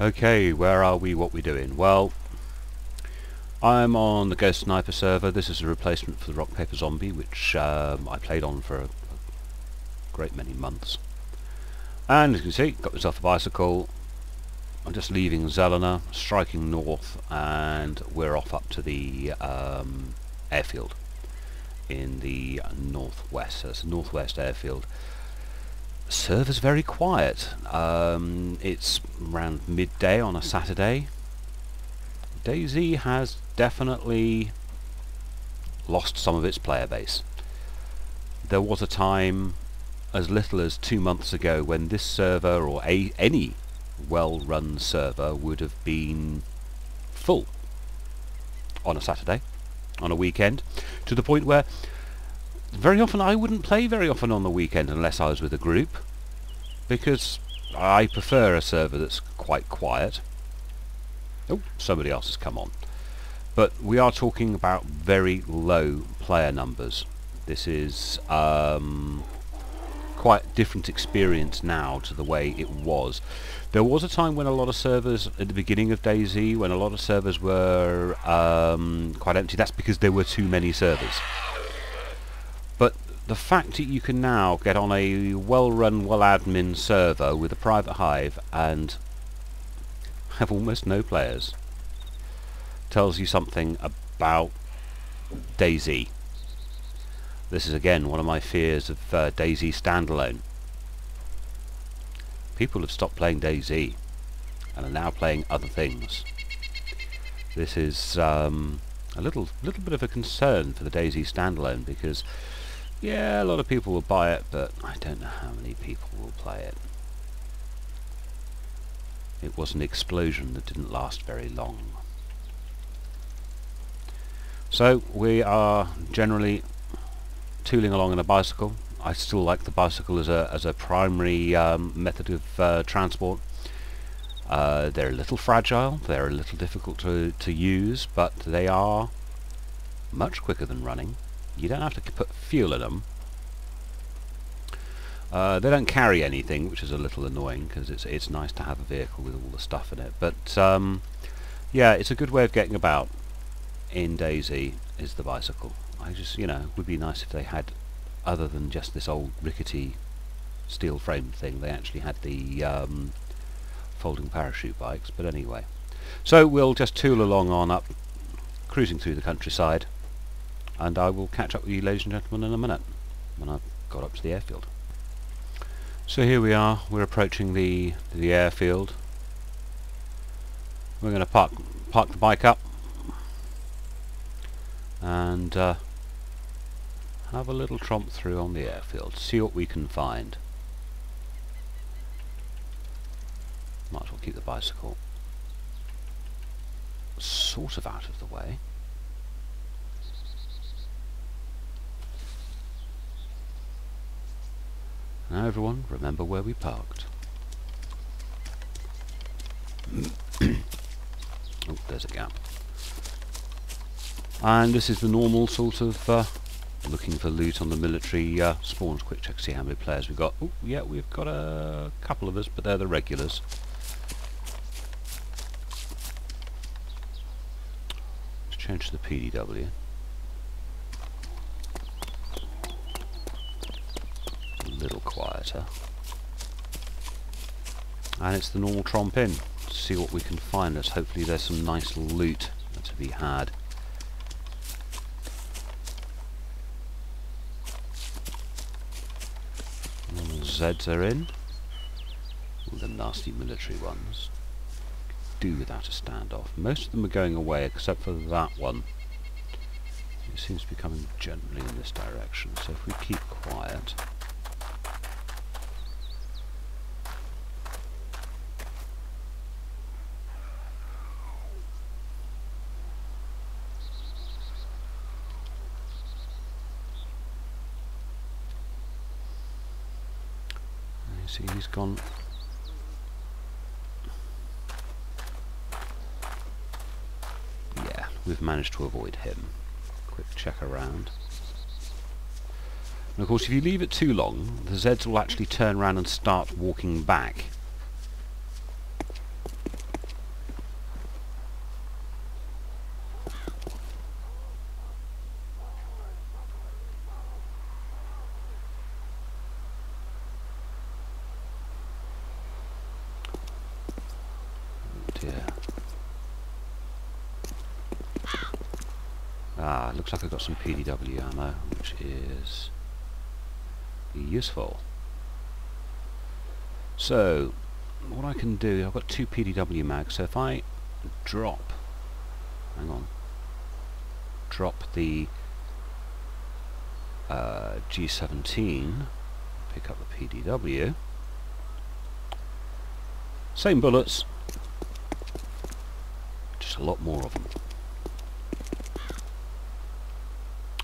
Okay, where are we? What we doing? Well, I'm on the Ghost Sniper server. This is a replacement for the Rock Paper Zombie, which I played on for a great many months. And as you can see, got myself a bicycle. I'm just leaving Zelena, striking north, and we're off up to the airfield in the northwest. So it's a northwest airfield. Server's very quiet. It's around midday on a Saturday. Dayz has definitely lost some of its player base. There was a time as little as 2 months ago when this server, or any well-run server, would have been full on a Saturday, on a weekend, to the point where very often I wouldn't play very often on the weekend unless I was with a group, because I prefer a server that's quite quiet. Oh, somebody else has come on. But we are talking about very low player numbers. This is quite a different experience now to the way it was. There was a time when a lot of servers, at the beginning of Dayz, when a lot of servers were quite empty. That's because there were too many servers. But the fact that you can now get on a well-run, well-admin server with a private hive and have almost no players tells you something about Dayz. This is again one of my fears of Dayz standalone. People have stopped playing Dayz and are now playing other things. This is a little bit of a concern for the Dayz standalone, because yeah, a lot of people will buy it, but I don't know how many people will play it. It was an explosion that didn't last very long. So we are generally tooling along on a bicycle. I still like the bicycle as a primary method of transport. They're a little fragile, they're a little difficult to use, but they are much quicker than running. You don't have to put fuel in them. They don't carry anything, which is a little annoying, because it's nice to have a vehicle with all the stuff in it. But yeah, it's a good way of getting about in Dayz, is the bicycle. I just, it would be nice if they had, other than just this old rickety steel frame thing, they actually had the folding parachute bikes. But anyway, so we'll just tool along on up, cruising through the countryside, and I will catch up with you, ladies and gentlemen, in a minute when I've got up to the airfield. So here we are, we're approaching the airfield. We're going to park the bike up and have a little tromp through on the airfield, see what we can find. Might as well keep the bicycle sort of out of the way. Now everyone, remember where we parked. Oh, there's a gap. And this is the normal sort of looking for loot on the military spawns. Quick check to see how many players we've got. Oh, yeah, we've got a couple of us, but they're the regulars. Let's change to the PDW. Little quieter, and it's the normal tromp in to see what we can find. Hopefully there's some nice loot to be had. Zeds are in, all the nasty military ones. Do without a standoff. Most of them are going away except for that one. It seems to be coming generally in this direction, so if we keep quiet. See, he's gone. Yeah, we've managed to avoid him. Quick check around. And of course, if you leave it too long, the Zeds will actually turn around and start walking back. dear. Ah, looks like I've got some PDW ammo, which is useful. So, what I can do, I've got 2 PDW mags, so if I drop, drop the G17, pick up the PDW, same bullets, just a lot more of them.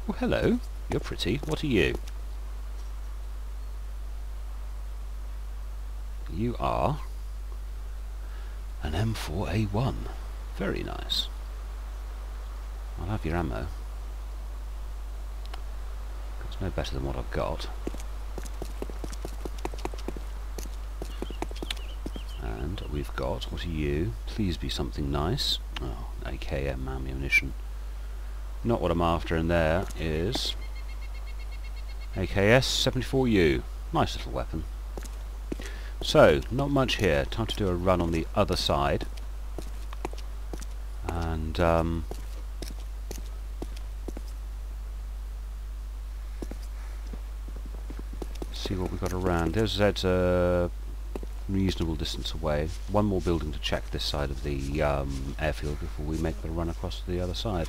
Oh, hello, you're pretty. What are you? You are an M4A1. Very nice. I'll have your ammo. It's no better than what I've got. And we've got, what are you? Please be something nice. Oh, AKM ammunition. Not what I'm after, and there is AKS 74U. Nice little weapon. So, not much here. Time to do a run on the other side. And see what we've got around. There's Zed's a reasonable distance away. One more building to check this side of the airfield before we make the run across to the other side.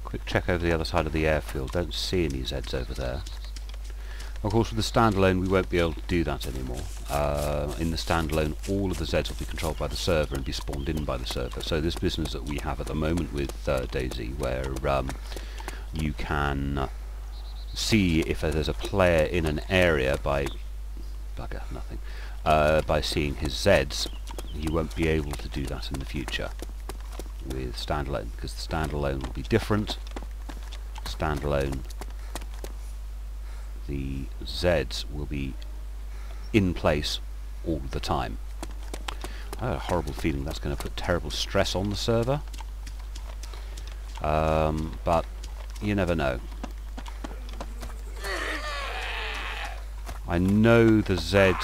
Quick check over the other side of the airfield. Don't see any Zeds over there. Of course, with the standalone, we won't be able to do that anymore. In the standalone, all of the Zeds will be controlled by the server and be spawned in by the server. So this business that we have at the moment with Dayz, where you can see if there's a player in an area by bugger nothing, by seeing his Zeds, you won't be able to do that in the future with standalone, because the standalone will be different. Standalone, the Zeds will be in place all the time. I have a horrible feeling that's going to put terrible stress on the server, but you never know. I know the Z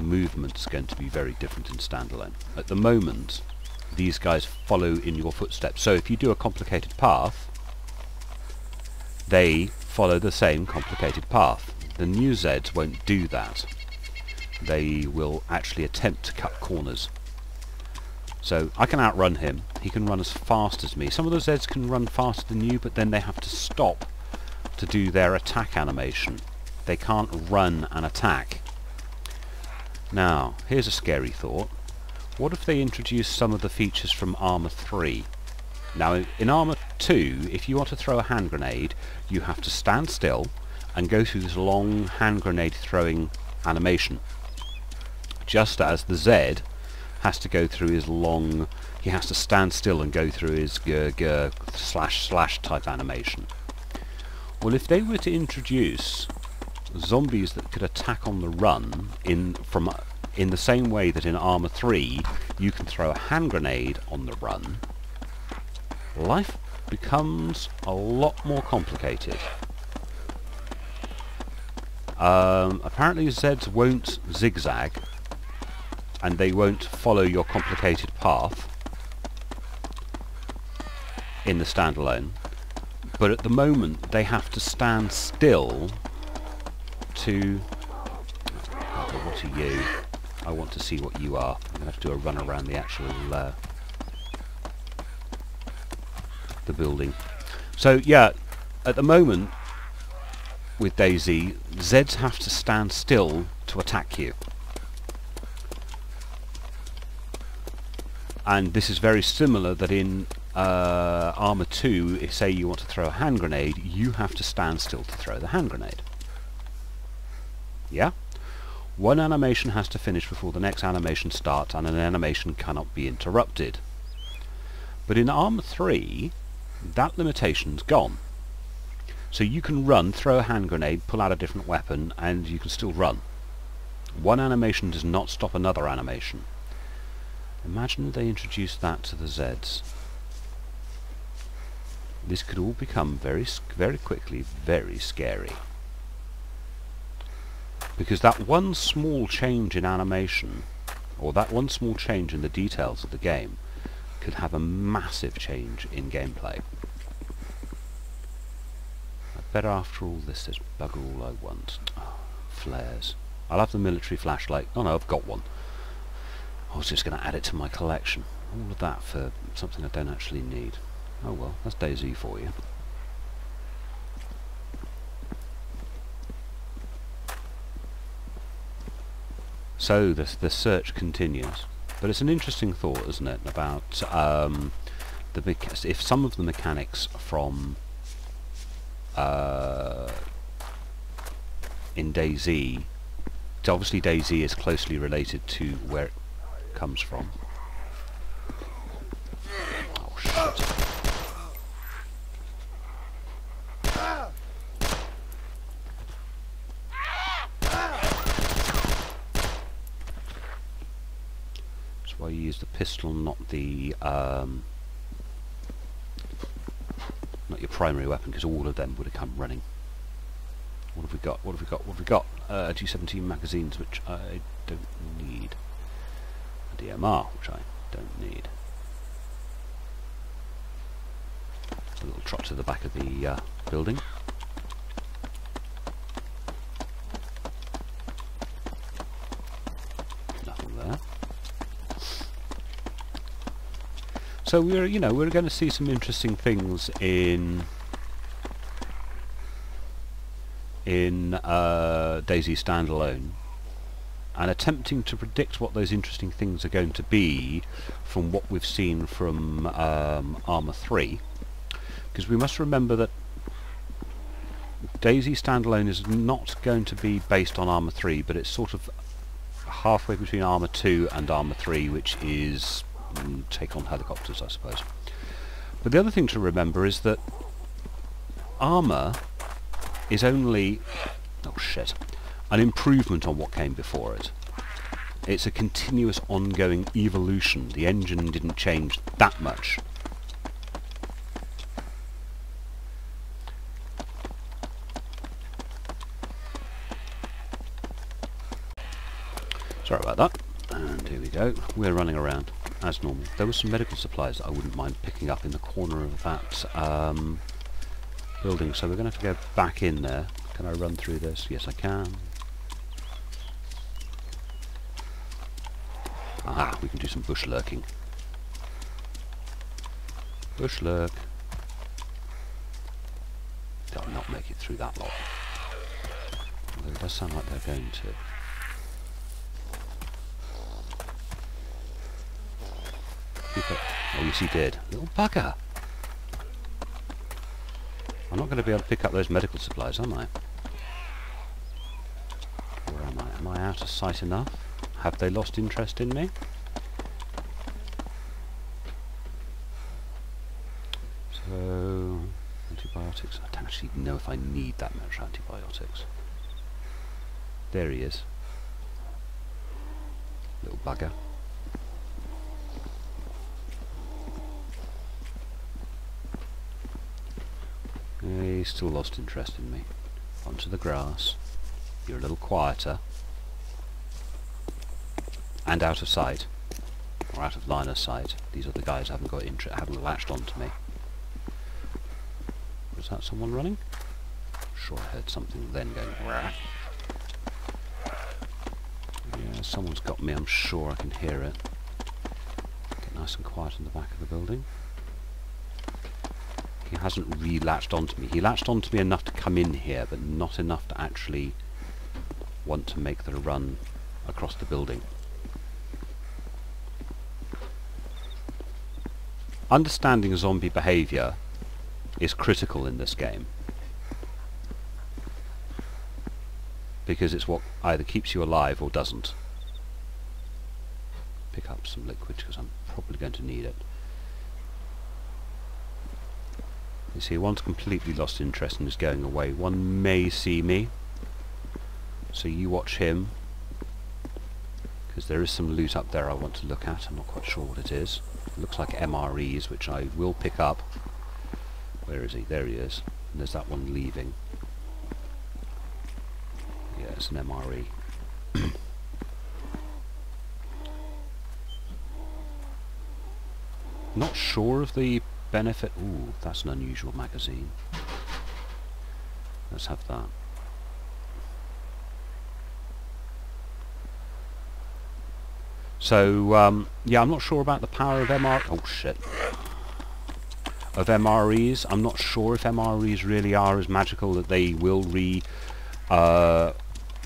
movement's going to be very different in standalone. At the moment, these guys follow in your footsteps. So if you do a complicated path, they follow the same complicated path. The new Zeds won't do that. They will actually attempt to cut corners. So I can outrun him. He can run as fast as me. Some of the Zeds can run faster than you, but then they have to stop to do their attack animation. They can't run and attack. Now, here's a scary thought. What if they introduce some of the features from Armour 3? Now, in Armour 2, if you want to throw a hand grenade, you have to stand still and go through this long hand grenade throwing animation. Just as the Z has to go through his long... he has to stand still and go through his slash type animation. Well, if they were to introduce zombies that could attack on the run in the same way that in Armour 3 you can throw a hand grenade on the run, life becomes a lot more complicated. Apparently Zeds won't zigzag and they won't follow your complicated path in the standalone, but at the moment they have to stand still to... okay, what are you? I want to see what you are. I'm going to have to do a run around the actual the building. So yeah, at the moment with Dayz, Zeds have to stand still to attack you. And this is very similar that in Armour 2, if say you want to throw a hand grenade, you have to stand still to throw the hand grenade. Yeah? One animation has to finish before the next animation starts, and an animation cannot be interrupted. But in Armour 3, that limitation's gone. So you can run, throw a hand grenade, pull out a different weapon, and you can still run. One animation does not stop another animation. Imagine they introduced that to the Zeds. this could all become very quickly very scary. Because that one small change in animation, or that one small change in the details of the game, could have a massive change in gameplay. I bet after all this there's bugger all I want. Oh, flares. I'll have the military flashlight. Oh no, I've got one. I was just going to add it to my collection. All of that for something I don't actually need. Oh well, that's Dayz for you. So the search continues, but it's an interesting thought, isn't it, about if some of the mechanics from in Dayz, obviously Dayz is closely related to where it comes from. Oh shit. Why you use the pistol, not the not your primary weapon, because all of them would have come running. What have we got? What have we got? What have we got? G17 magazines, which I don't need. A DMR, which I don't need. A little trot to the back of the building. Nothing there. So we're going to see some interesting things in Dayz standalone, and attempting to predict what those interesting things are going to be from what we've seen from Arma 3, because we must remember that Dayz standalone is not going to be based on Arma 3, but it's sort of halfway between Arma 2 and Arma 3, which is take on helicopters, I suppose. But the other thing to remember is that Arma is only an improvement on what came before it. It's a continuous ongoing evolution. The engine didn't change that much. Sorry about that. And here we go. We're running around as normal. There were some medical supplies that I wouldn't mind picking up in the corner of that building, so we're going to have to go back in there. Can I run through this? Yes, I can. Aha, we can do some bush lurking. Bush lurk. They'll not make it through that lot. Although it does sound like they're going to. Oh, yes, he did. Little bugger. I'm not going to be able to pick up those medical supplies, am I? Where am I? Am I out of sight enough? Have they lost interest in me? So, antibiotics. I don't actually know if I need that much antibiotics. There he is. Little bugger. He's still lost interest in me. Onto the grass. You're a little quieter. And out of sight. Or out of line of sight. These other guys haven't haven't latched onto me. Was that someone running? Sure I heard something then going. Rah. Yeah, someone's got me, I'm sure I can hear it. Get nice and quiet in the back of the building. He hasn't re-latched onto me. He latched onto me enough to come in here, but not enough to actually want to make the run across the building. Understanding zombie behaviour is critical in this game, because it's what either keeps you alive or doesn't. Pick up some liquid because I'm probably going to need it. You see, one's completely lost interest and is going away. One may see me, so you watch him, because there is some loot up there I want to look at. I'm not quite sure what it is. It looks like MREs, which I will pick up. Where is he? There he is. And there's that one leaving. Yeah, it's an MRE. Not sure of the benefit. Ooh, that's an unusual magazine. Let's have that. So, yeah, I'm not sure about the power of oh shit. Of MREs. I'm not sure if MREs really are as magical that they will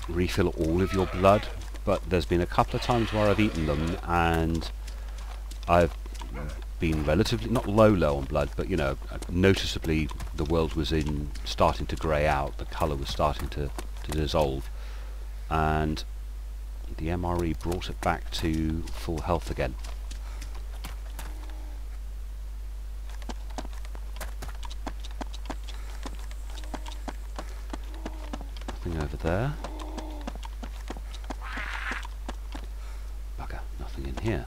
refill all of your blood, but there's been a couple of times where I've eaten them and I've been relatively, not low on blood, but you know, noticeably the world was starting to grey out, the colour was starting to dissolve, and the MRE brought it back to full health again. Nothing over there. Bugger, nothing in here.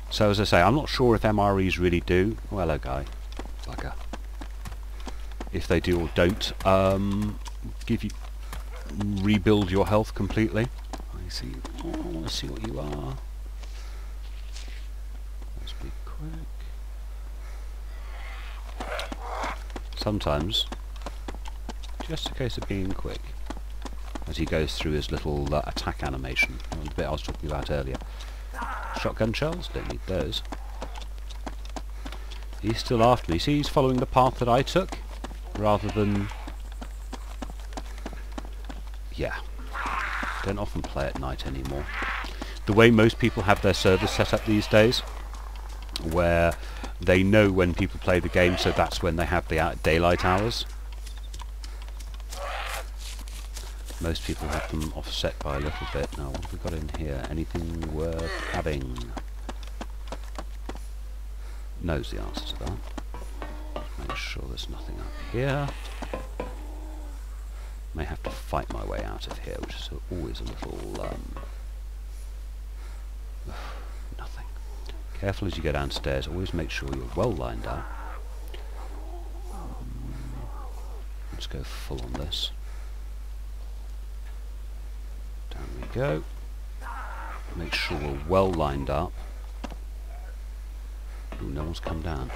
So as I say, I'm not sure if MREs really do. Oh, hello guy. Bugger. If they do or don't, rebuild your health completely. I see. Oh, I want to see what you are. Let's be quick. Sometimes, just a case of being quick, as he goes through his little attack animation, the bit I was talking about earlier. Shotgun shells, don't need those. He's still after me. See, he's following the path that I took, rather than... Yeah. Don't often play at night anymore. The way most people have their servers set up these days, where they know when people play the game, so that's when they have the daylight hours. Most people have them offset by a little bit. Now, what have we got in here? Anything worth having? Knows the answer to that. Make sure there's nothing up here. May have to fight my way out of here, which is always a little... nothing. Careful as you go downstairs. Always make sure you're well lined up. Let's go full on this. Down we go. Make sure we're well lined up. Ooh, no one's come down.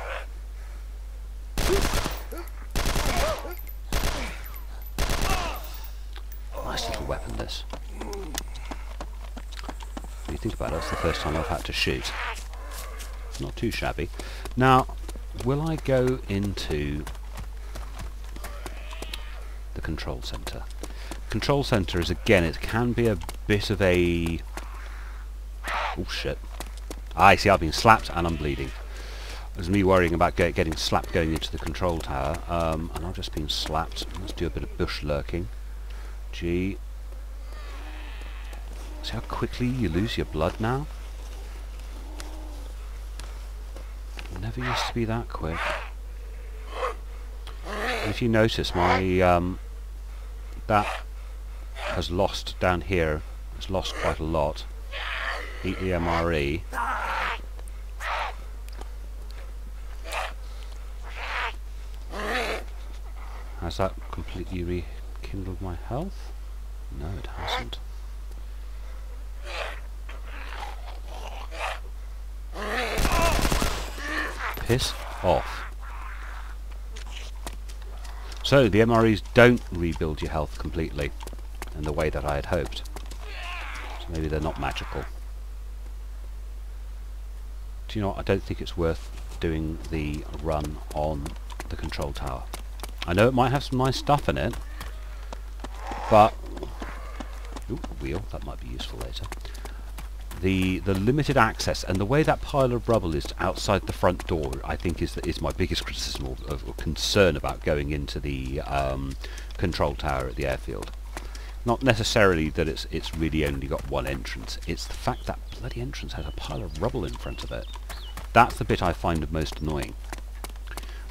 Nice little weapon, this. When you think about it, it's the first time I've had to shoot. Not too shabby. Now, will I go into the control centre? Control centre is, again, it can be a bit of a... Oh shit. I see, I've been slapped and I'm bleeding. There's me worrying about getting slapped going into the control tower, and I've just been slapped. Let's do a bit of bush lurking. Gee. See how quickly you lose your blood now? It never used to be that quick. And if you notice, my that has lost down here. It's lost quite a lot. Eat the MRE. Has that completely rekindled my health? No, it hasn't. Piss off. So, the MREs don't rebuild your health completely in the way that I had hoped. So maybe they're not magical. Do you know what? I don't think it's worth doing the run on the control tower. I know it might have some nice stuff in it, but... Ooh, a wheel, that might be useful later. The limited access, and the way that pile of rubble is outside the front door, I think is my biggest criticism of concern about going into the control tower at the airfield. Not necessarily that it's really only got one entrance, it's the fact that bloody entrance has a pile of rubble in front of it. That's the bit I find most annoying.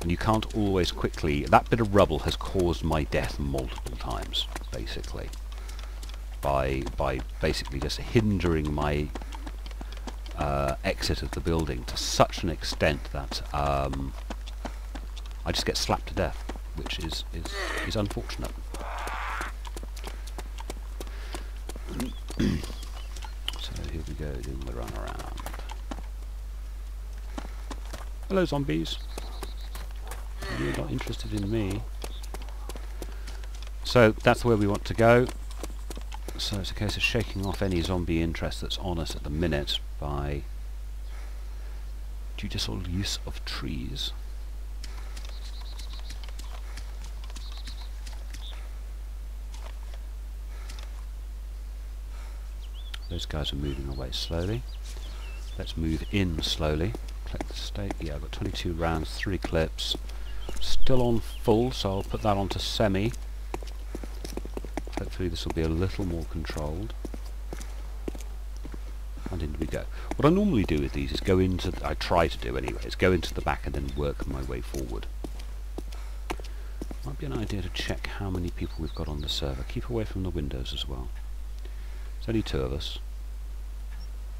And you can't always quickly... That bit of rubble has caused my death multiple times, basically. By basically just hindering my exit of the building to such an extent that I just get slapped to death, which is unfortunate. So here we go, doing the run around. Hello zombies. You're not interested in me. So that's where we want to go. So it's a case of shaking off any zombie interest that's on us at the minute by judicial use of trees. Those guys are moving away slowly. Let's move in slowly. Collect the stake. Yeah, I've got 22 rounds, 3 clips. Still on full, so I'll put that onto semi. Hopefully this will be a little more controlled. And in we go. What I normally do with these is go into, I try to do anyway, is go into the back and then work my way forward. Might be an idea to check how many people we've got on the server. Keep away from the windows as well. There's only 2 of us.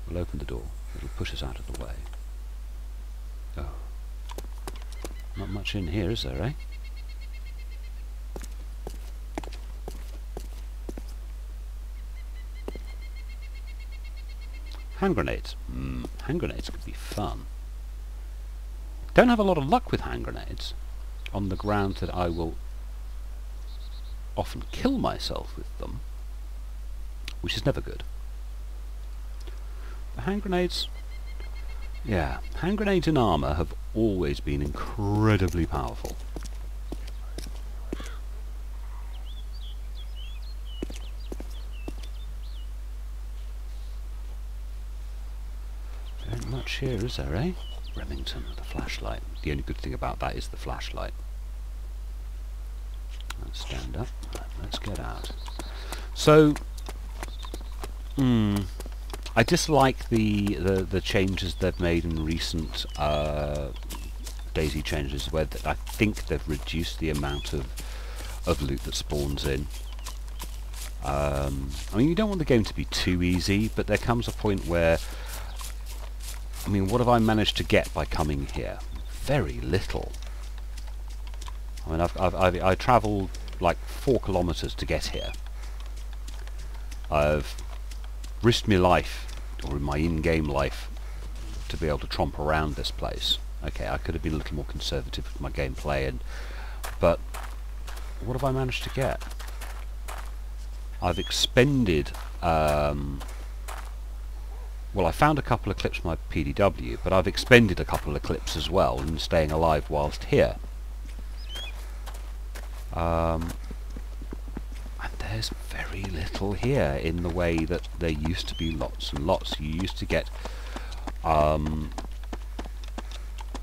We'll open the door. It'll push us out of the way. Oh. Not much in here, is there, eh? Hand grenades. Hand grenades could be fun. Don't have a lot of luck with hand grenades, on the ground that I will often kill myself with them, which is never good. But hand grenades, yeah, hand grenades in armour have always been incredibly powerful. There ain't much here, is there, eh? Remington with a flashlight. The only good thing about that is the flashlight. Let's stand up. Let's get out. So, I dislike the changes they've made in recent Dayz changes, where I think they've reduced the amount of loot that spawns in. I mean, you don't want the game to be too easy, but there comes a point where, I mean, what have I managed to get by coming here? Very little. I mean, I travelled like 4 kilometres to get here. I've risked my life, or my in-game life, to be able to tromp around this place. Okay, I could have been a little more conservative with my gameplay, but what have I managed to get? I've expended, well, I found a couple of clips from my PDW, but I've expended a couple of clips as well in staying alive whilst here. And there's very little here in the way that there used to be lots and lots. You used to get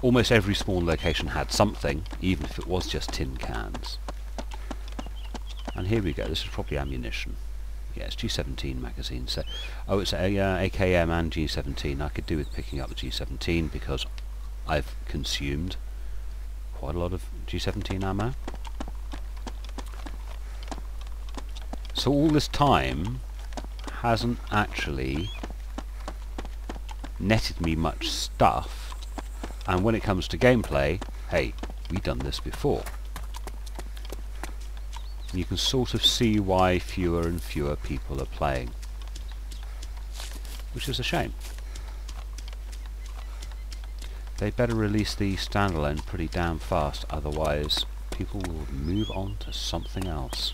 almost every spawn location had something, even if it was just tin cans. And here we go, this is probably ammunition. Yeah, it's G17 magazine. So, oh, it's a AKM and G17. I could do with picking up the G17 because I've consumed quite a lot of G17 ammo. So all this time hasn't actually netted me much stuff, and when it comes to gameplay, hey, we've done this before. You can sort of see why fewer and fewer people are playing, which is a shame. They better release the standalone pretty damn fast, otherwise people will move on to something else.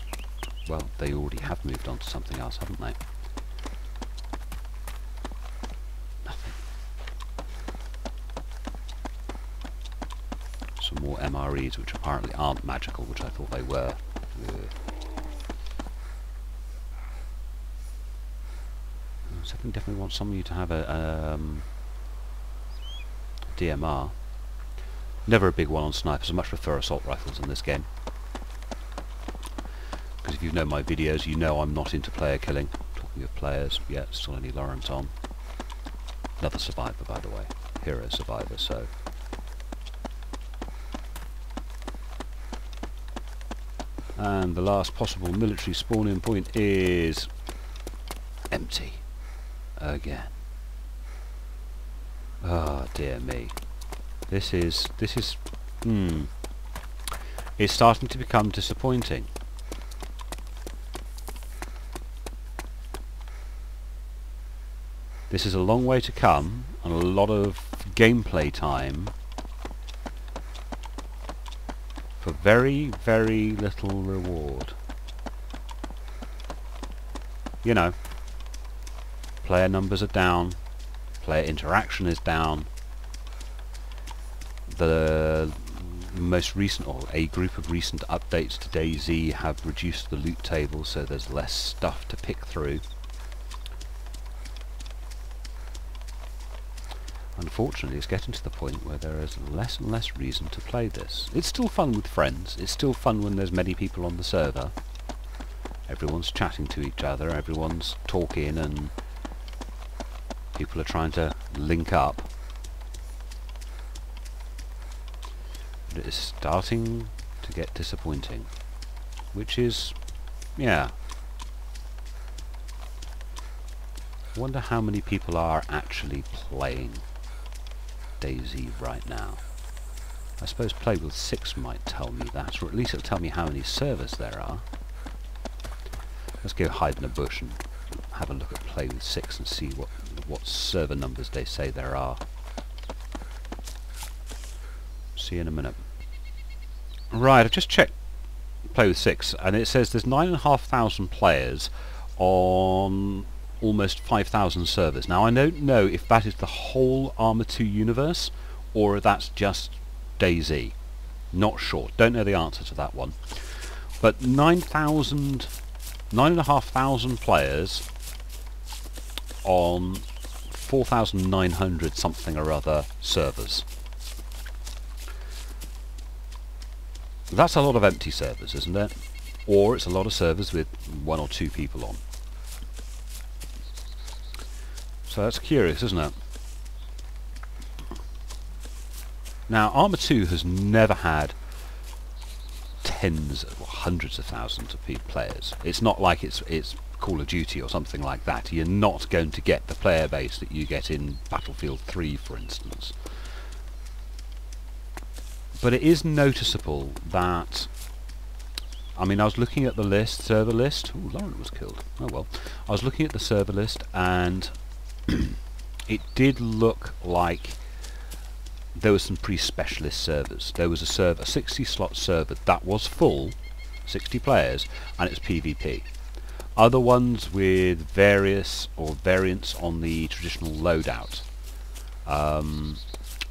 Well, they already have moved on to something else, haven't they? Nothing. Some more MREs, which apparently aren't magical, which I thought they were. So I definitely want some of you to have a DMR. Never a big one on snipers. I much prefer assault rifles in this game. Because if you know my videos, you know I'm not into player killing. Talking of players, yeah, still only Laurent on. Another survivor, by the way. Hero survivor, so... And the last possible military spawn-in point is... empty. Again. Oh dear me. This is it's starting to become disappointing. This is a long way to come and a lot of gameplay time for very, very little reward. You know, player numbers are down, player interaction is down. The most recent, or a group of recent updates to Dayz have reduced the loot table, so there's less stuff to pick through. Unfortunately, it's getting to the point where there is less and less reason to play this. It's still fun with friends, it's still fun when there's many people on the server. Everyone's chatting to each other, everyone's talking, and people are trying to link up. But it is starting to get disappointing. Which is, yeah. I wonder how many people are actually playing Dayz right now. I suppose Play with 6 might tell me that, or at least it'll tell me how many servers there are. Let's go hide in a bush and have a look at Play with 6 and see what server numbers they say there are. See you in a minute. Right, I've just checked Play with 6 and it says there's 9,500 players on almost 5,000 servers. Now I don't know if that is the whole Arma 2 universe or that's just Dayz. Not sure. Don't know the answer to that one. But 9,500 players on 4,900 something or other servers. That's a lot of empty servers, isn't it? Or it's a lot of servers with 1 or 2 people on. So that's curious, isn't it? Now, Arma 2 has never had tens or hundreds of thousands of players. It's not like it's Call of Duty or something like that. You're not going to get the player base that you get in Battlefield 3, for instance. But it is noticeable that, I mean, I was looking at the list, server list. Ooh, Lauren was killed. Oh well. I was looking at the server list and it did look like there were some pretty specialist servers. There was a 60 slot server that was full, 60 players, and it was PvP. Other ones with various or variants on the traditional loadout.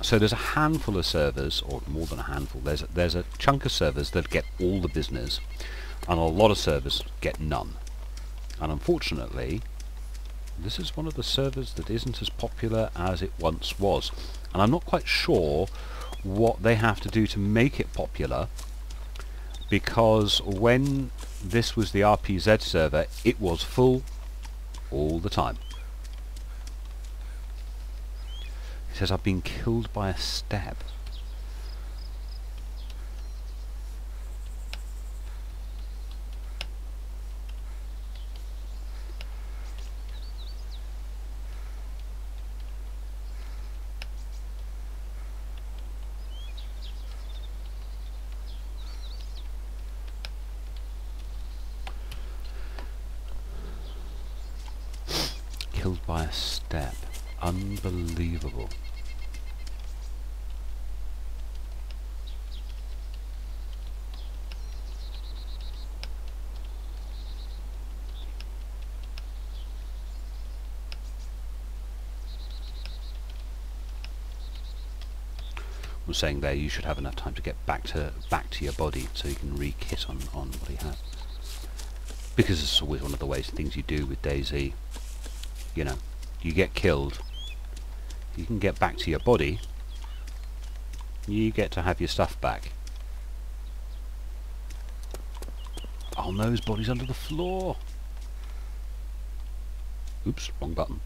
So there's a handful of servers, or more than a handful. There's a chunk of servers that get all the business, and a lot of servers get none. And unfortunately, this is one of the servers that isn't as popular as it once was. And I'm not quite sure what they have to do to make it popular, because when this was the RPZ server, it was full all the time. He says, I've been killed by a stab. Killed by a stab. Unbelievable. I was saying there you should have enough time to get back to your body so you can re-kit on what he has. Because it's always one of the things you do with Dayz. You know, you get killed, you can get back to your body, you get to have your stuff back. Oh no, his body's under the floor. Oops, wrong button.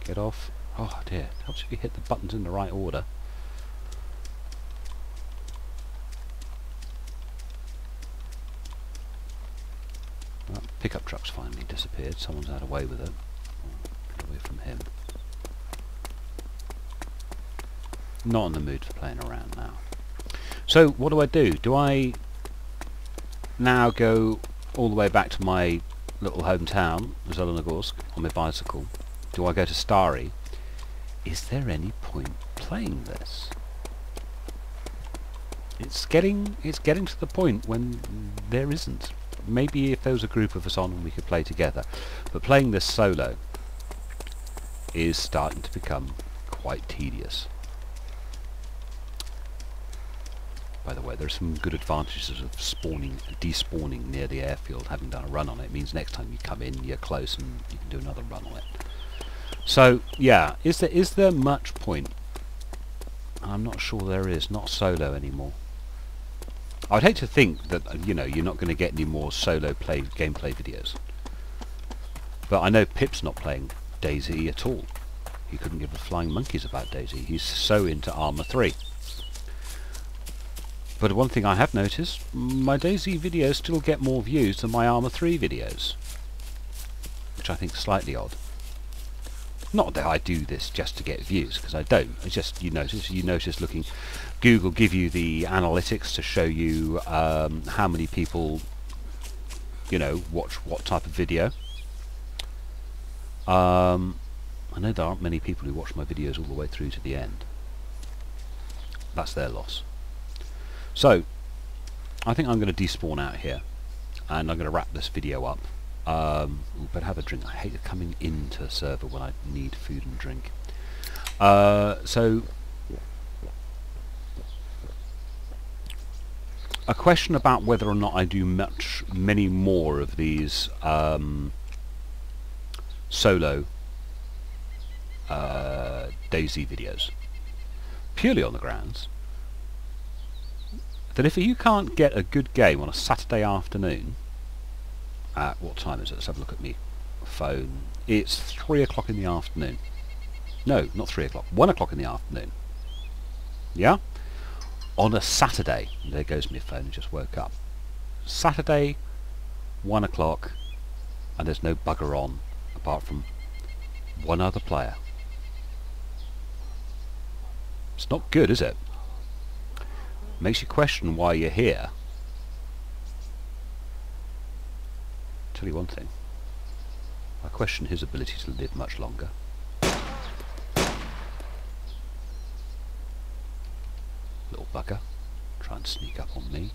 Get off. Oh dear, it helps if you hit the buttons in the right order. Pickup truck's finally disappeared. Someone's had away with it. Get away from him. Not in the mood for playing around now. So what do? Do I now go all the way back to my little hometown, Zelenogorsk, on my bicycle? Do I go to Stary? Is there any point playing this? It's getting to the point when there isn't. Maybe if there was a group of us on, we could play together. But playing this solo is starting to become quite tedious. By the way, there are some good advantages of despawning near the airfield, having done a run on it. It means next time you come in, you're close and you can do another run on it. So, yeah, is there much point? I'm not sure there is. Not solo anymore. I'd hate to think that, you know, you're not going to get any more solo gameplay videos. But I know Pip's not playing Dayz at all. He couldn't give a flying monkeys about Dayz. He's so into Arma 3. But one thing I have noticed, my Dayz videos still get more views than my Arma 3 videos. Which I think is slightly odd. Not that I do this just to get views, because I don't. It's just, you notice looking, Google give you the analytics to show you how many people, you know, watch what type of video. I know there aren't many people who watch my videos all the way through to the end. That's their loss. So, I think I'm going to despawn out here, and I'm going to wrap this video up. Better have a drink. I hate coming into a server when I need food and drink. So, a question about whether or not I do many more of these solo Dayz videos, purely on the grounds that if you can't get a good game on a Saturday afternoon, at what time is it? Let's have a look at me phone. It's 3 o'clock in the afternoon. No, not 3 o'clock. 1 o'clock in the afternoon. Yeah? On a Saturday. There goes my phone. Just woke up. Saturday, 1 o'clock, and there's no bugger on apart from one other player. It's not good, is it? Makes you question why you're here. Tell you one thing. I question his ability to live much longer. Little bugger. Try and sneak up on me.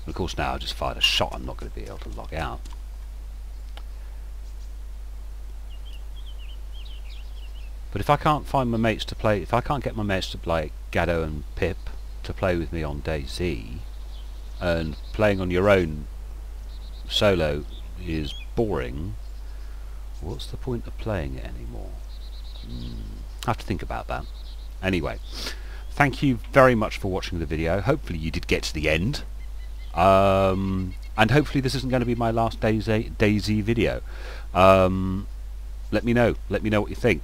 And of course now I just fired a shot, I'm not going to be able to log out. But if I can't find my mates to play, if I can't get my mates to play Gaddo and Pip to play with me on Dayz, and playing on your own solo is boring, what's the point of playing it anymore? I have to think about that. Anyway, thank you very much for watching the video. Hopefully you did get to the end. And hopefully this isn't going to be my last Dayz video. Let me know what you think.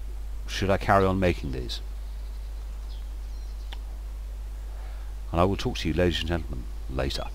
Should I carry on making these? And I will talk to you, ladies and gentlemen, later.